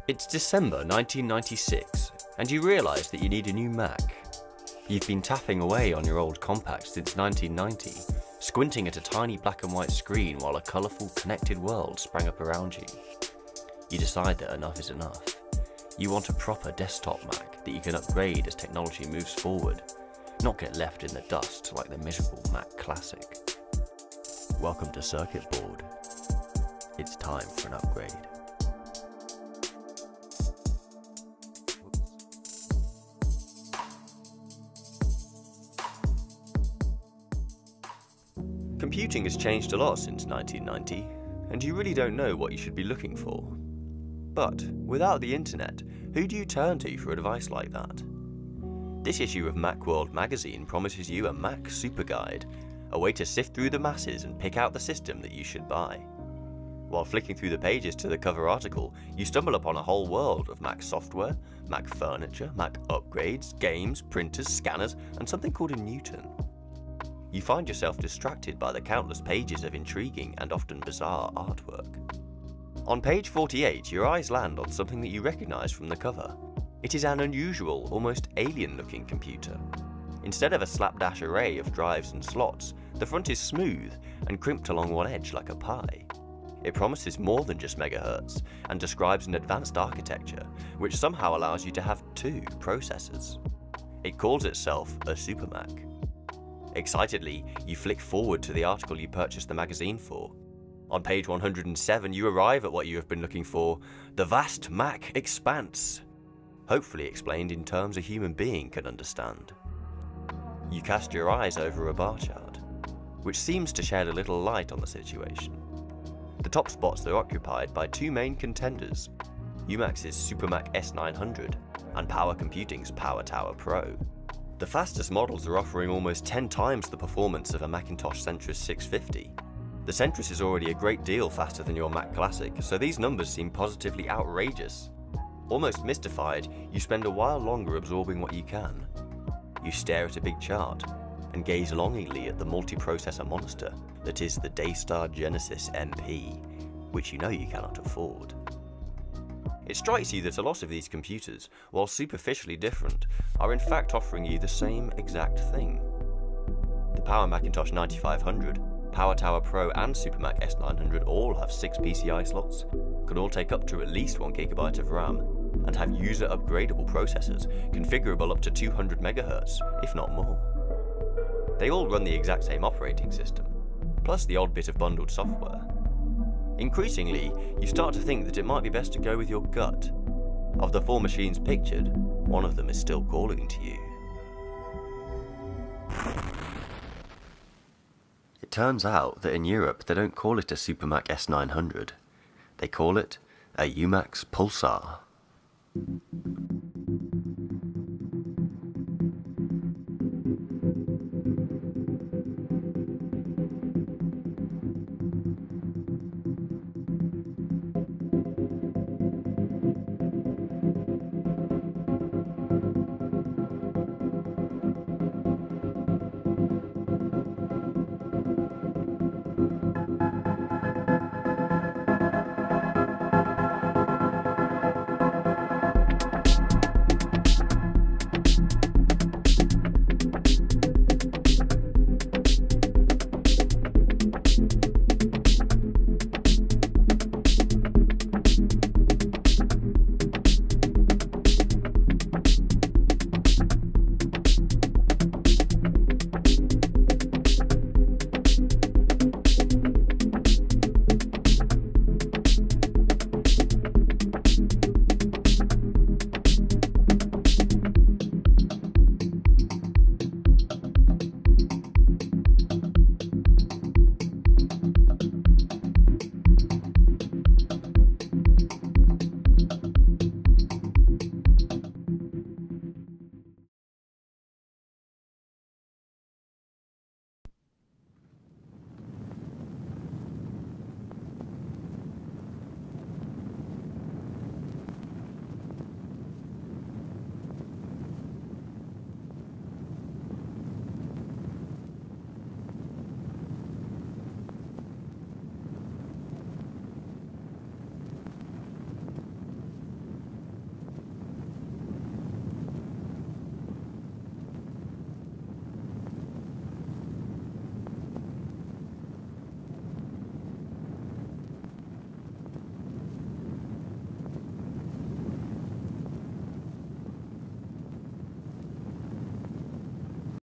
It's December 1996, and you realise that you need a new Mac. You've been tapping away on your old compact since 1990, squinting at a tiny black and white screen while a colourful, connected world sprang up around you. You decide that enough is enough. You want a proper desktop Mac that you can upgrade as technology moves forward, not get left in the dust like the miserable Mac Classic. Welcome to Circuit Board. It's time for an upgrade. Computing has changed a lot since 1990, and you really don't know what you should be looking for. But without the internet, who do you turn to for advice like that? This issue of Macworld magazine promises you a Mac super guide, a way to sift through the masses and pick out the system that you should buy. While flicking through the pages to the cover article, you stumble upon a whole world of Mac software, Mac furniture, Mac upgrades, games, printers, scanners, and something called a Newton. You find yourself distracted by the countless pages of intriguing and often bizarre artwork. On page 48, your eyes land on something that you recognise from the cover. It is an unusual, almost alien-looking computer. Instead of a slapdash array of drives and slots, the front is smooth and crimped along one edge like a pie. It promises more than just megahertz and describes an advanced architecture which somehow allows you to have two processors. It calls itself a SuperMac. Excitedly, you flick forward to the article you purchased the magazine for. On page 107, you arrive at what you have been looking for, the vast Mac expanse, hopefully explained in terms a human being can understand. You cast your eyes over a bar chart, which seems to shed a little light on the situation. The top spots are occupied by two main contenders, Umax's SuperMac S900 and Power Computing's Power Tower Pro. The fastest models are offering almost 10 times the performance of a Macintosh Centris 650. The Centris is already a great deal faster than your Mac Classic, so these numbers seem positively outrageous. Almost mystified, you spend a while longer absorbing what you can. You stare at a big chart and gaze longingly at the multi-processor monster that is the Daystar Genesis MP, which you know you cannot afford. It strikes you that a lot of these computers, while superficially different, are in fact offering you the same exact thing. The Power Macintosh 9500, Power Tower Pro and SuperMac S900 all have 6 PCI slots, can all take up to at least 1GB of RAM, and have user upgradable processors configurable up to 200 MHz, if not more. They all run the exact same operating system, plus the odd bit of bundled software. Increasingly, you start to think that it might be best to go with your gut. Of the 4 machines pictured, one of them is still calling to you. It turns out that in Europe they don't call it a SuperMac S900, they call it a Umax Pulsar.